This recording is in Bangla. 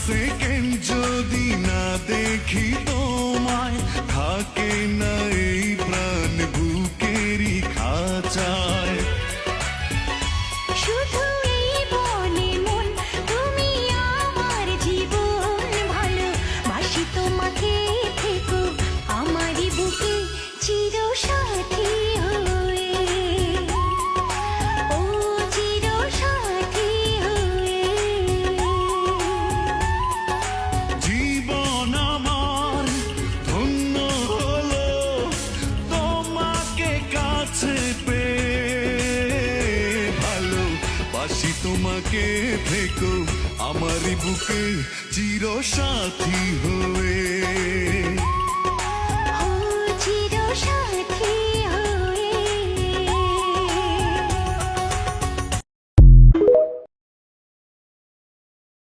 সেকেন্ড যদি না দেখি তোমায়, থাকে না এই প্রাণ বুকেরই খাঁচায়। শুধু এই বলে মন তুমি আমার জীবন, ভালোবাসি তোমাকে, থেকো আমারই বুকে চির সাথী হয়ে, ও চির সাথী হয়ে। জীবন আমার ধন্য হলো তোমাকে কাছে পেয়ে, ভালোবাসি তোমাকে, থেকো আমারই বুকে চির সাথী হয়ে, ও চির সাথী